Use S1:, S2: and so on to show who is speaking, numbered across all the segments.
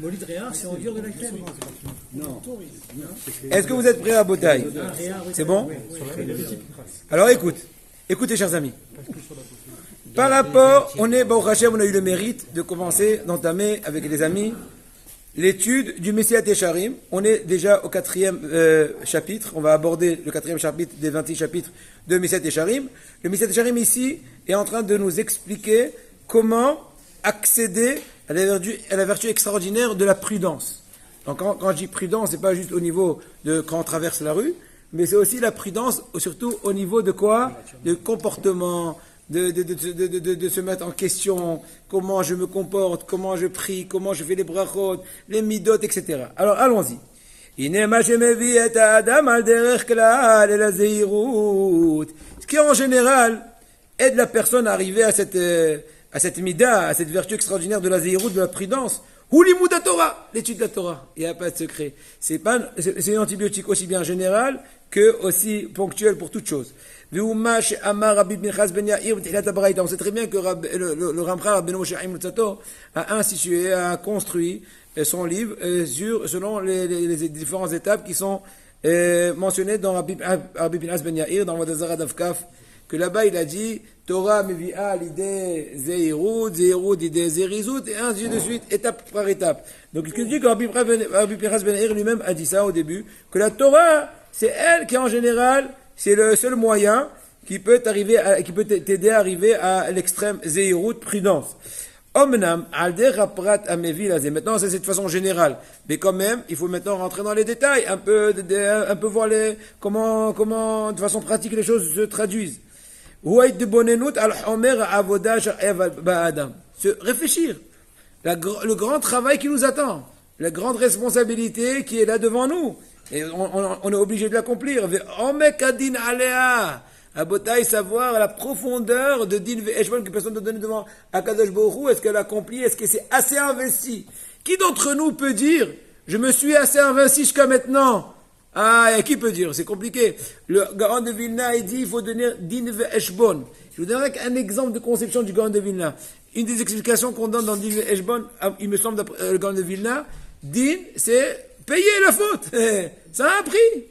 S1: Bolidréa, c'est en dur de la crème.
S2: Non. Est-ce que vous êtes prêts à Botaï? C'est bon? Alors écoutez chers amis. Par rapport, on a eu le mérite de commencer, d'entamer avec les amis l'étude du Messiat Yesharim. On est déjà au 4e chapitre. On va aborder le 4e chapitre des 28 chapitres de Messiat Yesharim. Le Messiat Yesharim ici est en train de nous expliquer comment accéder à la vertu extraordinaire de la prudence. Donc quand je dis prudence, c'est pas juste au niveau de quand on traverse la rue, mais c'est aussi la prudence, surtout au niveau de quoi? De comportement, de se mettre en question, comment je me comporte, comment je prie, comment je fais les brachot, les midot, etc. Alors allons-y. Ce qui en général aide la personne à arriver à cette mida, à cette vertu extraordinaire de la zéhirout, de la prudence, ou l'imoud à Torah, l'étude de la Torah. Il n'y a pas de secret. C'est une antibiotique aussi bien générale que aussi ponctuelle pour toute chose. On sait très bien que le Ramchal Rabbeinu Moshe Chaim Luzzatto a institué, a construit son livre selon les différentes étapes qui sont mentionnées dans Rabbi Pinchas Ben Yair, dans Vodazara Davkaf, que là-bas il a dit Torah mevi'a l'idée zeirut, l'idée zerizut, et ainsi de suite, étape par étape. Donc il dit que Rabbi Pinchas Ben Yair lui-même a dit ça au début, que la Torah, c'est elle qui en général, c'est le seul moyen qui peut t'aider à arriver à l'extrême zeirut, prudence. Omnam, aldera prat amevi lazé. Maintenant, c'est cette façon générale. Mais quand même, il faut maintenant rentrer dans les détails, un peu voir comment, de façon pratique, les choses se traduisent. Se réfléchir. Le grand travail qui nous attend. La grande responsabilité qui est là devant nous. Et on est obligé de l'accomplir. À Botaï, savoir la profondeur de Din Ve'eshbon que personne ne donne devant Akadosh Baruch Hu. Est-ce qu'elle a accompli? Est-ce que c'est assez investi? Qui d'entre nous peut dire je me suis assez investi jusqu'à maintenant? Ah, et qui peut dire? C'est compliqué. Le Gaon de Vilna, il dit il faut donner Din Ve'eshbon. Je vous donnerai un exemple de conception du Gaon de Vilna. Une des explications qu'on donne dans Din Ve'eshbon, il me semble, d'après le Gaon de Vilna, Din, c'est payer la faute. Ça a un prix.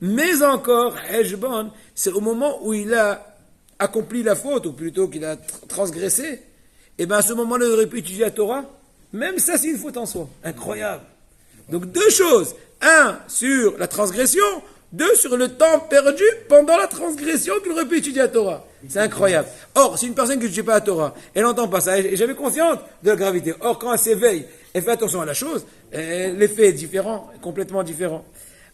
S2: Mais encore, Heshbon, c'est au moment où il a accompli la faute, ou plutôt qu'il a transgressé, et bien à ce moment-là, il aurait pu étudier la Torah. Même ça, c'est une faute en soi. Incroyable. Donc deux choses. Un, sur la transgression. Deux, sur le temps perdu pendant la transgression qu'il aurait pu étudier la Torah. C'est incroyable. Or, si une personne qui ne étudie pas la Torah, elle n'entend pas ça, elle est jamais consciente de la gravité. Or, quand elle s'éveille, elle fait attention à la chose, l'effet est différent, complètement différent.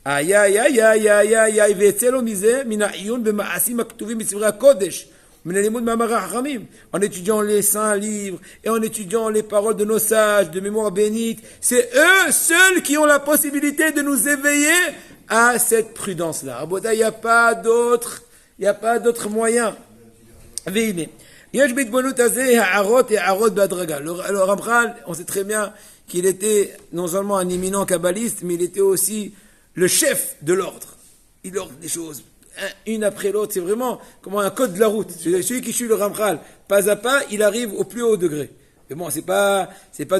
S2: Aïe, aïe, aïe, aïe, aïe, aïe, aïe, ve'etzelo mizeh min ha'iyun b'ma'asim ha'ktuvim b'sifrei ha'kodesh, min halimud ma'amar ha'achamim, en étudiant les saints livres et en étudiant les paroles de nos sages, de mémoire bénite, c'est eux seuls qui ont la possibilité de nous éveiller à cette prudence-là. À Botaï, il n'y a pas d'autre moyen. Ve'ine. Yesh b'itbonut hazeh ha'arot et ha'arot b'adraga. Le Ramchal, on sait très bien qu'il était non seulement un éminent kabbaliste, mais il était aussi le chef de l'ordre. Il ordre des choses, une après l'autre. C'est vraiment comme un code de la route. Celui qui suit le Ramchal, pas à pas, il arrive au plus haut degré. Mais bon, c'est pas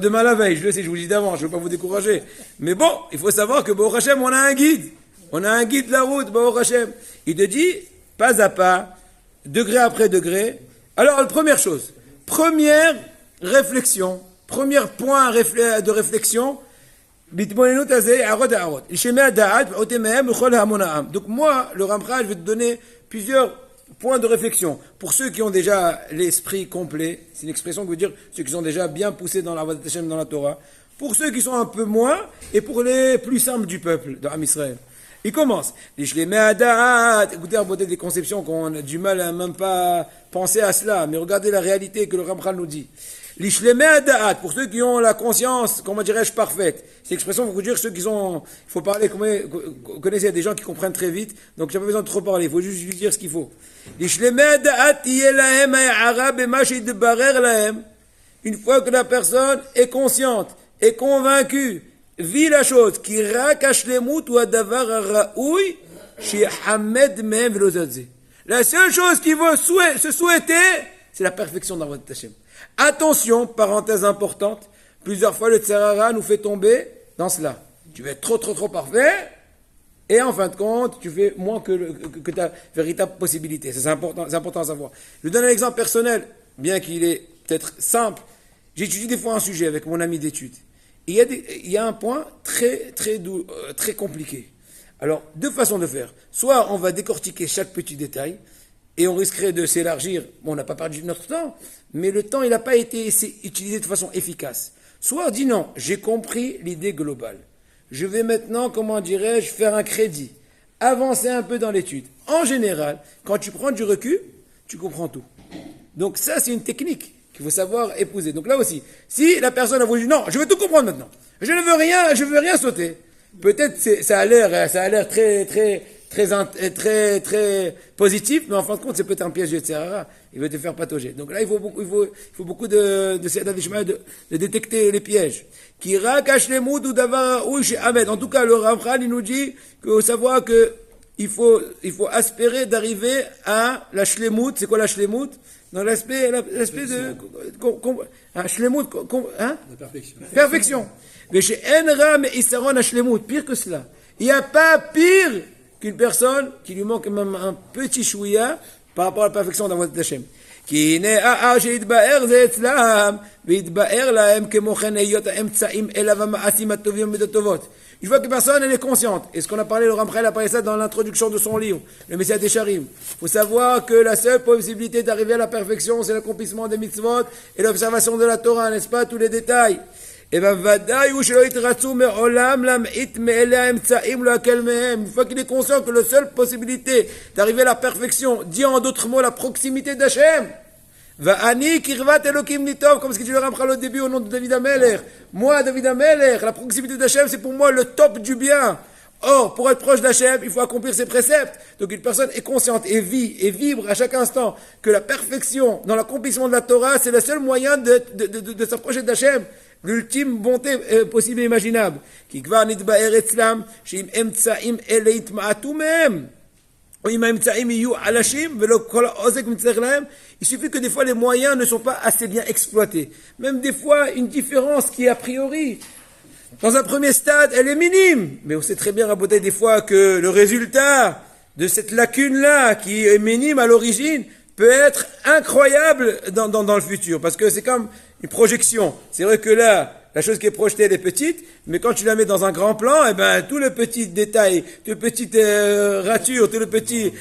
S2: demain la veille, je le sais, je vous le dis d'avant, je ne veux pas vous décourager. Mais bon, il faut savoir que Baruch Hashem, on a un guide. On a un guide de la route, Baruch Hashem. Il te dit, pas à pas, degré après degré. Alors, première chose, première réflexion, premier point de réflexion, donc moi, le Ramchal, je vais te donner plusieurs points de réflexion. Pour ceux qui ont déjà l'esprit complet, c'est une expression qui veut dire ceux qui sont déjà bien poussés dans la dans la Torah. Pour ceux qui sont un peu moins, et pour les plus simples du peuple, dans Israël. Il commence. Écoutez, à beauté des conceptions qu'on a du mal à même pas penser à cela, mais regardez la réalité que le Ramchal nous dit. Pour ceux qui ont la conscience, comment dirais-je, parfaite. Cette expression veut dire ceux qui ont, il faut parler, vous connaissez, il y a des gens qui comprennent très vite, donc j'ai pas besoin de trop parler, il faut juste lui dire ce qu'il faut. Une fois que la personne est consciente, est convaincue, vit la chose, qui rakash lemut ou adavar raoui, chez Hamed Mehem Velozadze. La seule chose qu'il veut se souhaiter, c'est la perfection dans votre Hashem. Attention, parenthèse importante, Plusieurs fois, le Tserara nous fait tomber dans cela. Tu veux être trop parfait, et en fin de compte, tu fais moins que ta véritable possibilité. C'est important à savoir. Je vous donne un exemple personnel, bien qu'il est peut-être simple. J'étudie des fois un sujet avec mon ami d'études. Il y a un point très compliqué. Alors, deux façons de faire. Soit on va décortiquer chaque petit détail, et on risquerait de s'élargir. Bon, on n'a pas perdu notre temps, mais le temps, il n'a pas été utilisé de façon efficace. Soit on dit non, j'ai compris l'idée globale. Je vais maintenant, faire un crédit, avancer un peu dans l'étude. En général, quand tu prends du recul, tu comprends tout. Donc ça, c'est une technique qu'il faut savoir épouser. Donc là aussi, si la personne a voulu, non, je veux tout comprendre maintenant. Je veux rien sauter. Peut-être ça a l'air très positif, mais en fin de compte, c'est peut-être un piège de Tzerara. Il veut te faire patauger. Donc là, il faut beaucoup de détecter les pièges. En tout cas, le Ramchal, il nous dit qu'il faut savoir que il faut aspirer d'arriver à la shlemut. C'est quoi la shlemut? Dans l'aspect de shlemut, hein? Perfection. Mais chez Enra, mais Issaron Hashlemut, pire que cela. Il n'y a pas pire qu'une personne qui lui manque même un petit chouïa par rapport à la perfection dans votre Hashem. Qui n'est שהתבאר זה אצלם, והתבאר להם כמו כן היות האמצעים אליו המעשים הטובים ומידות טובות. Une fois que personne elle est consciente, et ce qu'on a parlé, le Ramchal a parlé ça dans l'introduction de son livre, le Messiah Tesharim. Il faut savoir que la seule possibilité d'arriver à la perfection, c'est l'accomplissement des mitzvot et l'observation de la Torah, n'est-ce pas, tous les détails. Et bien, ודאי הוא שלא יתרצו מעולם להמעיט מאלה האמצעים להקל מהם. Une fois qu'il est conscient que la seule possibilité d'arriver à la perfection, dit en d'autres mots la proximité d'Hachem. Va'ani kirvat Elokim litov, comme ce que tu le rappelles au début au nom de David Ameler. Moi, David Ameler, la proximité d'Hachem, c'est pour moi le top du bien. Or, pour être proche d'Hachem, il faut accomplir ses préceptes. Donc une personne est consciente et vibre à chaque instant que la perfection dans l'accomplissement de la Torah, c'est le seul moyen de s'approcher d'Hachem. L'ultime bonté possible et imaginable. Qui kvar nitba'er etzlam, she'im emtsa'im ele yitma'atu mehem. Il suffit que des fois les moyens ne sont pas assez bien exploités. Même des fois, une différence qui a priori, dans un premier stade, elle est minime. Mais on sait très bien, Rabotai, des fois que le résultat de cette lacune-là, qui est minime à l'origine, peut être incroyable dans le futur. Parce que c'est comme une projection. C'est vrai que là, la chose qui est projetée, elle est petite, mais quand tu la mets dans un grand plan, eh ben, tout le petit détail, toutes les petites ratures, toutes les petites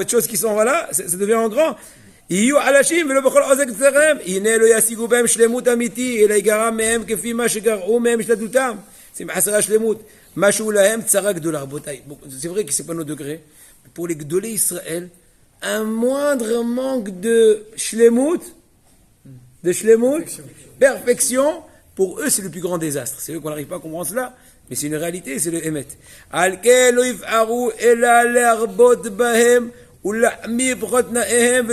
S2: choses qui sont là, ça devient en grand. יהיו חלשים ולא בכל עוזק צרם, הנה לא ישיגו בהם שלמות אמיתי, אלא יגרע מהם כפי מה שגרעו מהם השתדלותם. c'est חסרה שלמות. משהו להם צרה גדולה, רבותיי. C'est vrai que c'est pas nos degrés. Pour les גדולי Israël, un moindre manque de shlemut, perfection, pour eux, c'est le plus grand désastre. C'est eux qu'on n'arrive pas à comprendre cela, mais c'est une réalité, c'est le émet. Al-Kel lo yif'aru ela le'arbot bahem ולעמי פחות תנאיהם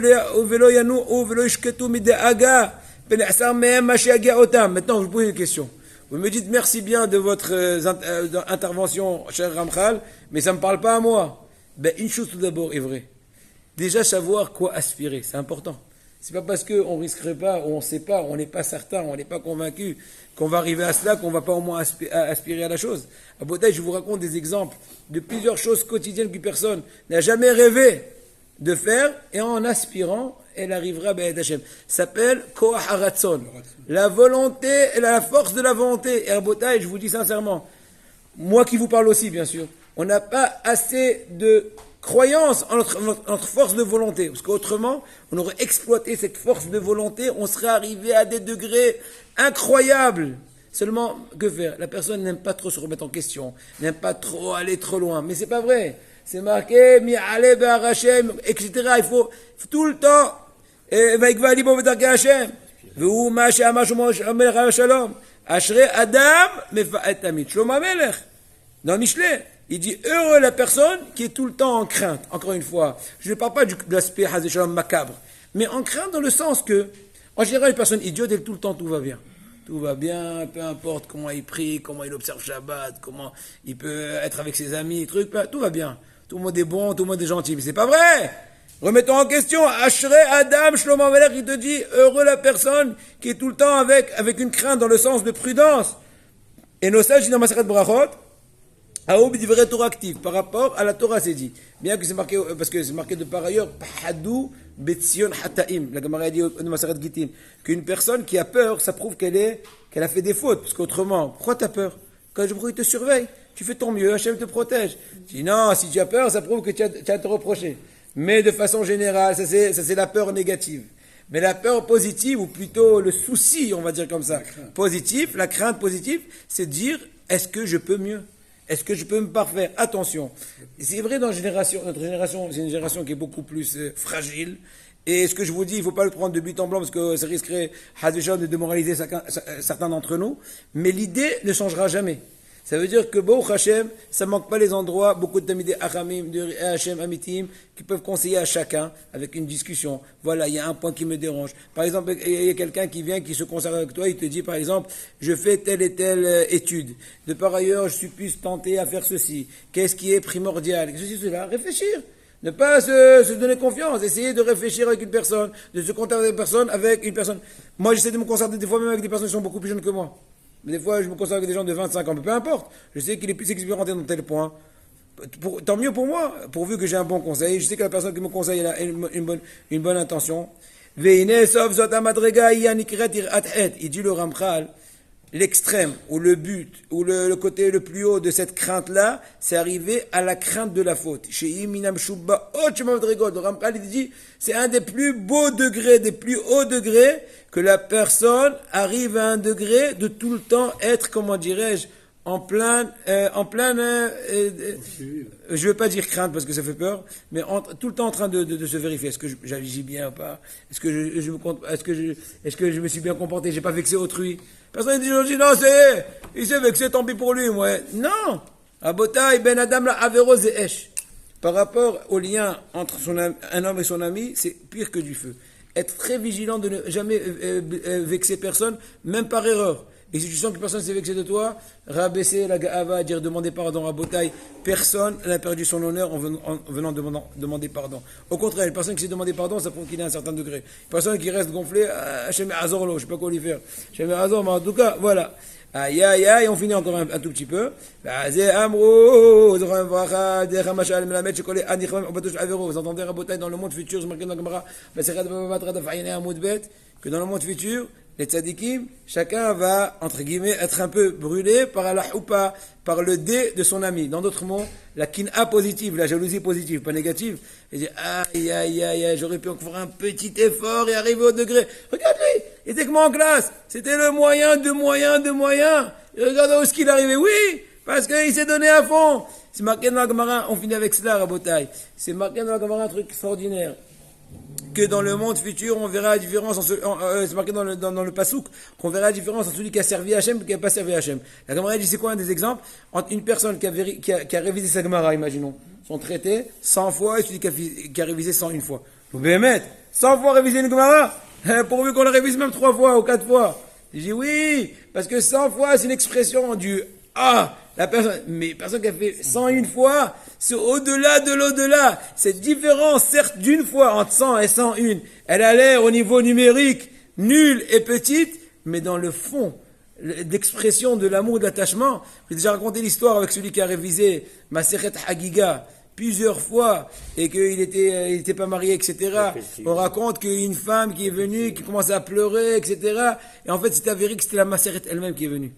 S2: ולא ינועו ולא ישקטו מדאגה ונעשר מהם מה שיגיע אותם. Maintenant, je vous pose une question. Vous me dites merci bien de votre intervention, cher Ramchal, mais ça ne me parle pas à moi. Ben, une chose tout d'abord est vraie. Déjà savoir quoi aspirer, c'est important. C'est pas parce qu'on risquerait pas, ou on sait pas, on n'est pas certain, on n'est pas convaincu qu'on va arriver à cela, qu'on va pas au moins aspirer à la chose. À Botaï, je vous raconte des exemples de plusieurs choses quotidiennes qu'une personne n'a jamais rêvé de faire, et en aspirant, elle arrivera à Be'ed Hashem. Ça s'appelle Koach Haratzon. La volonté, la force de la volonté. Et à Botaï, je vous dis sincèrement, moi qui vous parle aussi, bien sûr, on n'a pas assez de croyance en notre force de volonté. Parce qu'autrement, on aurait exploité cette force de volonté, on serait arrivé à des degrés incroyables. Seulement, que faire? La personne n'aime pas trop se remettre en question, n'aime pas trop aller trop loin. Mais c'est pas vrai. C'est marqué, mi'ale be'ar Hashem, etc. Il faut tout le temps, va'ikva libo b'darkei Hashem. Ve'hu ma she'amar Shlomo HaMelech alav shalom. Ashrei adam mefa'et tamid. Shlomo HaMelech, dans le Michelet, il dit heureux la personne qui est tout le temps en crainte. Encore une fois, je ne parle pas de l'aspect Hazé Shalom macabre, mais en crainte dans le sens que, en général, une personne idiote, elle tout le temps tout va bien. Tout va bien, peu importe comment il prie, comment il observe Shabbat, comment il peut être avec ses amis, tout va bien. Tout le monde est bon, tout le monde est gentil. Mais c'est pas vrai! Remettons en question, Ashrei Adam Shlomo Amelech, il te dit, heureux la personne qui est tout le temps avec une crainte dans le sens de prudence. Et nos sages, dans Maseret Brachot, Aoub d'ivret Torah actif, par rapport à la Torah, c'est dit. Bien que c'est marqué, parce que c'est marqué de par ailleurs, Pahadou Betzion Hataim, la Gemara a dit de Maseret Gitin, qu'une personne qui a peur, ça prouve qu'elle a fait des fautes, parce qu'autrement, pourquoi t'as peur? Quand il te surveille, tu fais ton mieux, Hachem te protège. Tu dis non, si tu as peur, ça prouve que tu as à te reprocher. Mais de façon générale, ça c'est la peur négative. Mais la peur positive, ou plutôt le souci, on va dire comme ça, positif, la crainte positive, c'est de dire, est-ce que je peux mieux? Est-ce que je peux me parfaire? Attention, c'est vrai dans notre génération, c'est une génération qui est beaucoup plus fragile. Et ce que je vous dis, il ne faut pas le prendre de but en blanc parce que ça risquerait de démoraliser certains d'entre nous. Mais l'idée ne changera jamais. Ça veut dire que, Baruch Hashem, ça ne manque pas les endroits, beaucoup de Tamidei Achamim, de Hashem Amitim, qui peuvent conseiller à chacun avec une discussion. Voilà, il y a un point qui me dérange. Par exemple, il y a quelqu'un qui vient, qui se concerne avec toi, il te dit, par exemple, je fais telle et telle étude. De par ailleurs, je suis plus tenté à faire ceci. Qu'est-ce qui est primordial? Ceci, cela. Réfléchir. Ne pas se donner confiance. Essayer de réfléchir avec une personne, de se contacter avec une personne. Moi, j'essaie de me concerter des fois même avec des personnes qui sont beaucoup plus jeunes que moi. Mais des fois, je me concerne avec des gens de 25 ans, mais peu importe. Je sais qu'il est plus expérimenté dans tel point. Tant mieux pour moi, pourvu que j'ai un bon conseil. Je sais que la personne qui me conseille a une bonne intention. Il dit le Ramchal, l'extrême, ou le but, ou le côté le plus haut de cette crainte-là, c'est arriver à la crainte de la faute. Le Ramchal, il dit, c'est un des plus beaux degrés, des plus hauts degrés, que la personne arrive à un degré de tout le temps être, comment dirais-je, en plein, je veux pas dire crainte parce que ça fait peur, mais tout le temps en train de se vérifier. Est-ce que j'agis bien ou pas? Est-ce que je me suis bien comporté? J'ai pas vexé autrui? Personne ne dit non, il s'est vexé, tant pis pour lui, moi. Non! Abotai ben Adam la averos et esh. Par rapport au lien entre un homme et son ami, c'est pire que du feu. Être très vigilant de ne jamais vexer personne, même par erreur. Et si tu sens que personne s'est vexé de toi, rabaisser la ga'ava, dire demander pardon à Botaï, personne n'a perdu son honneur en venant demander pardon. Au contraire, une personne qui s'est demandé pardon, ça prouve qu'il a un certain degré. Une personne qui reste gonflée, Hachem Azor, je sais pas quoi lui faire. Hachem Azor, mais en tout cas, voilà. Aïe, aïe, aïe, on finit encore un tout petit peu. Vous entendez Rabotai dans le monde futur, c'est marqué dans la Gemara, que dans le monde futur, les tzadikim, chacun va, entre guillemets, être un peu brûlé par la houpa, par le dé de son ami. Dans d'autres mots, la kin'a positive, la jalousie positive, pas négative. Il dit, aïe, aïe, aïe, aïe, j'aurais pu encore faire un petit effort et arriver au degré. Regarde-lui, il était que moi en classe. C'était le moyen. Et regarde où est-ce qu'il est arrivé. Oui, parce qu'il s'est donné à fond. C'est marqué dans la Gemara, on finit avec cela, Rabotai. C'est marqué dans la Gemara un truc extraordinaire. Que dans le monde futur, on verra la différence, c'est marqué dans le pasouk, qu'on verra la différence entre celui qui a servi Hachem et qui n'a pas servi Hachem. La Gemara dit, c'est quoi un des exemples? Entre une personne qui a révisé sa Gemara, imaginons, son traité, 100 fois, et celui qui a révisé 101 fois. Vous pouvez mettre 100 fois réviser une Gemara, pourvu qu'on la révise même 3 fois ou 4 fois. Je dis oui, parce que 100 fois, c'est une expression du mais personne qui a fait 101 fois, c'est au-delà de l'au-delà. Cette différence, certes, d'une fois entre 100 et 101, elle a l'air au niveau numérique nulle et petite, mais dans le fond d'expression de l'amour et de l'attachement, j'ai déjà raconté l'histoire avec celui qui a révisé Maseret Hagiga plusieurs fois et qu'il était pas marié, etc. On raconte qu'une femme qui est venue, qui commençait à pleurer, etc. Et en fait, c'est avéré que c'était la Maseret elle-même qui est venue.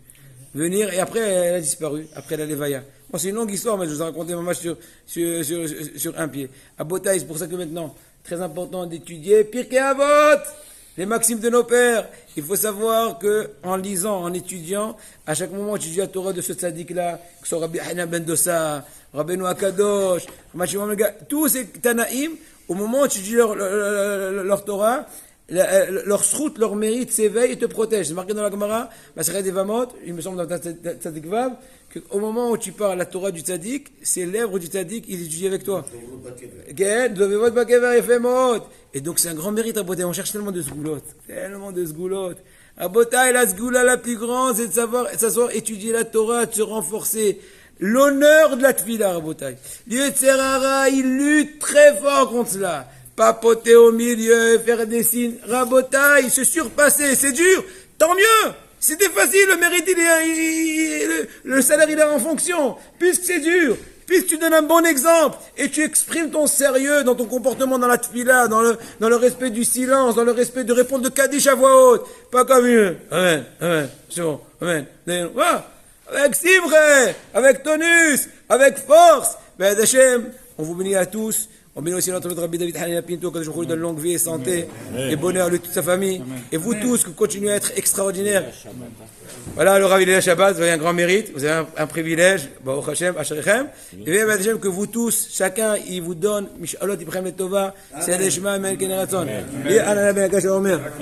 S2: Et après elle a disparu, après la Levaya. Bon, c'est une longue histoire, mais je vous ai raconté ma match sur un pied. À Botaï, c'est pour ça que maintenant, très important d'étudier Pirkei Avot, les maximes de nos pères. Il faut savoir que en lisant, en étudiant, à chaque moment tu étudies la Torah de ce tzaddik-là, que ce soit Rabbi Hanan ben Dossa, Rabbeinu Akadosh, tous ces Tanaïm, au moment où tu étudies leur Torah, leur srout, leur mérite s'éveille et te protège. C'est marqué dans la Gemara, Maseret Evamot, il me semble dans Tzadik Vav, qu'au moment où tu parles la Torah du Tzadik, ces lèvres du Tzadik, ils étudient avec toi. Et donc c'est un grand mérite à Botaï. On cherche tellement de sgoulottes. À Botaï, la sgoula la plus grande, c'est de s'asseoir, étudier la Torah, de se renforcer. L'honneur de la tefila, à Botaï. L'Yetzerara, il lutte très fort contre cela. papoter au milieu, faire des signes, rabotaille, se surpasser, c'est dur, tant mieux. C'était facile, le mérite, le salaire, il est en fonction. Puisque c'est dur, puisque tu donnes un bon exemple, et tu exprimes ton sérieux dans ton comportement dans la tfila, dans le respect du silence, dans le respect de répondre de Kaddish à voix haute. Pas comme une, amen, c'est bon, amen. Avec Simre, avec tonus, avec force. Ben, Hachem, on vous bénit à tous. On bénit aussi notre Rabbi David Hanina Pinto, que je vous donne longue vie et santé, et bonheur à lui et toute sa famille. Et vous tous, que vous continuez à être extraordinaires. Voilà, le Rav Hillel Shabbat, vous avez un grand mérite, vous avez un privilège. Baruch Hashem, Asherichem. Et bien, Hachem, que vous tous, chacun, il vous donne, Mishalot Ibrahim Letova, c'est l'Eshma, Amen, Generaton. Et Anna Ben Akash Omer.